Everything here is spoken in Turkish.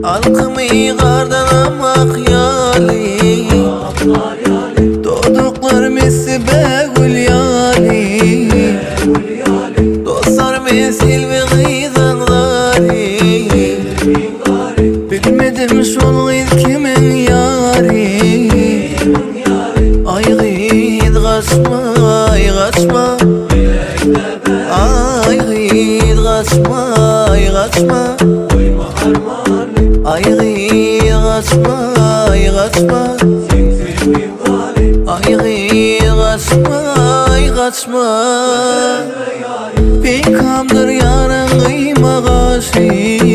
Halkımı kardan yali, doğduklar mesi begül yali, dostlar mesil ve gıydanları. Bilmedim şol gıyd kimin yari. Ay gıyd kaçma, ay kaçma, ay gıyd kaçma, ay kaçma. Ay gıyd kaçma, ay kaçma, ay gıyd kaçma, ay kaçma. Peygamber yarın kıyma kaşı.